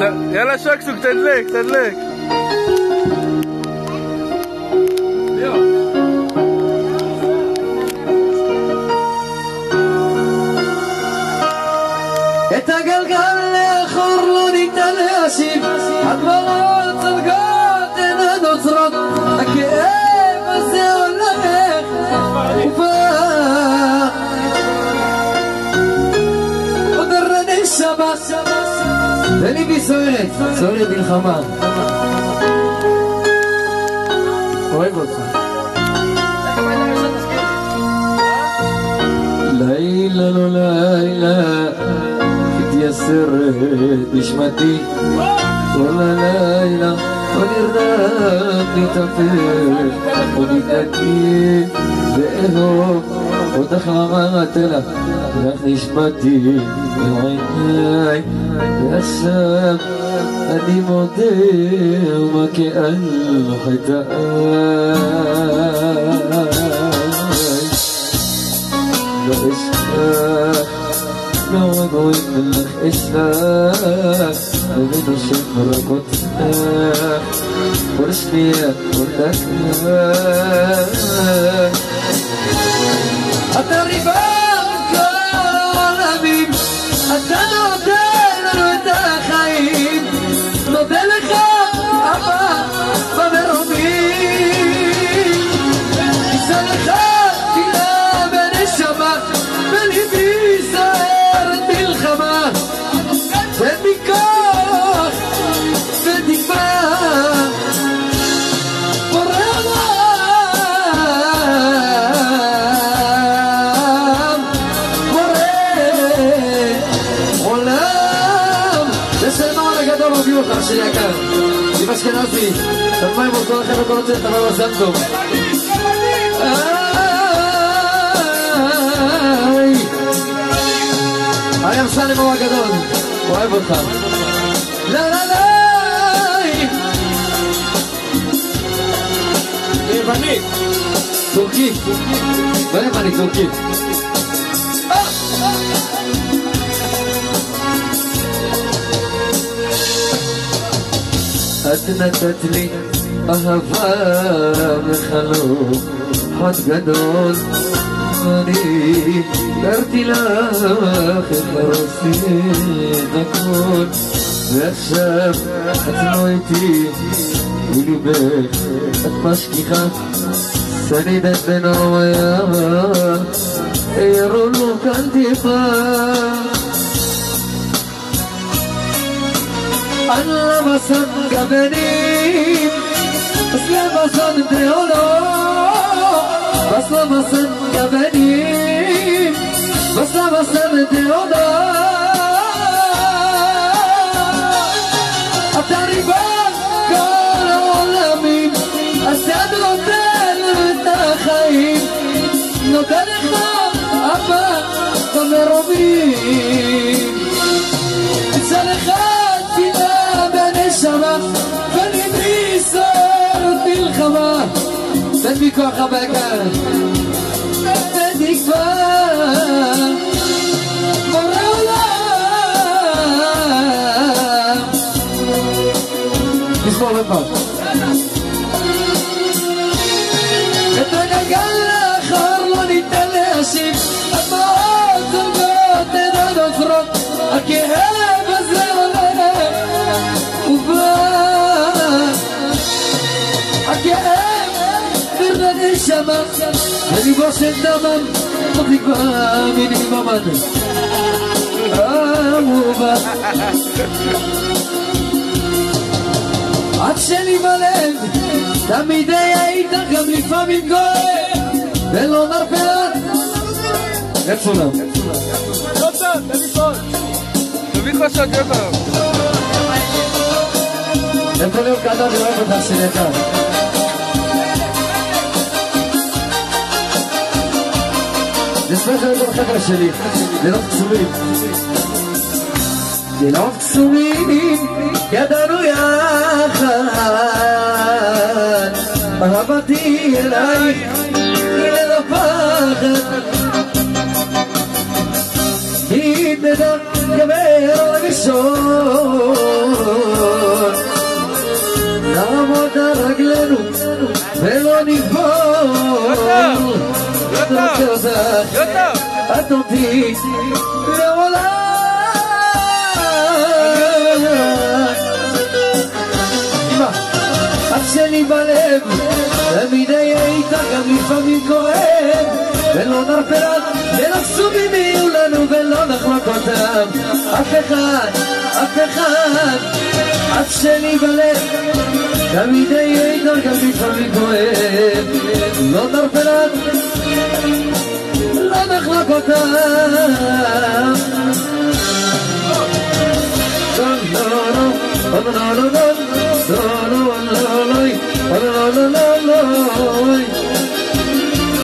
יאללה שקסוק, תדלק, תדלק. את הגלגל לאחור לא ניתן להשיב, הדברות צלגות אינן עוצרות, הכאב הזה הולך ובא עוד הרני שבת וליבי סוערת, סוערת מלחמה. אוהב אותך. לילה לא לילה התייסרת נשמתי, כל הלילה לא נרדם להתאפר וניתתי ואהוב אותך אמרת לך לך נשמתי בעיניי, ועכשיו אני מודה ומכה על חטאיי. לא אשכח לא רואים לך אשלח ונושם רק אותך כל שנייה כל דקה. אתה ריבון כל העולמים, אתה נותן לנו את החיים, נודה לך אבא במרומים, ניסה לך תפילה ונשמה בליבי סוערת מלחמה, תן בי כוח ותקווה בורא עולם, בורא עולם. לשם העול הגדול הוביל אותך אשר יקר עם אשכנזי תלמיים עוד כל החבר'ה כל הוצאת תמר מזל טוב. אריאם סלם הוא הגדול, אוהב אותך. לא לא לא יווני טורקי, לא יווני טורקי. את נתת לי אהבה וחלום חד גדול, אני קראתי לך איך הרוסית הכל, ועכשיו את לא איתי מליבך את משכיחה סנידת בנועיה ירו לו כאן טיפה. אני למסן גבנים אז למסן דעולו, בס למסן גבנים בס למסן דעולו. אתה ריבון כל העולמים, אתה נותן את החיים, נותן לך אבא במרומים, אצל אחד תפילה בנשמה וליבי סוערת מלחמה, תן בי כוח אבא יקר ותקווה בורא עולם. נשמור לפעם את הגלגל לאחור לא ניתן להשיב, הדמעות זולגות אינן עוצרות, הכאב הזה הולך ובא, הכאב לנשמה וליבו של דמם תקווה מיני ממד אהובה. עד שלי בלב תמיד היה איתך גם לפעמים גואל ולא מרפאת. איפה להם? יוצא, תביא סוד תביא חשד יוצא איפה להיות קדם ואוהב אותך שלי יקר. נשמח להיות בחברה שלי לילות קסומים, לילות קסומים ידענו יחד, אהבתי אלייך היא ללא פחד, היא תדע גבר רגשות אותי לעולם. את שלי בלב, תמיד היה איתה גם לפעמים כואב, ולא נרפה לך, ולחסו בימינו לנו ולא נחלוק אותם. אף אחד, את שלי בלב, תמיד היה איתה גם לפעמים כואב, לא נרפה לך, לא נחלוק אותם.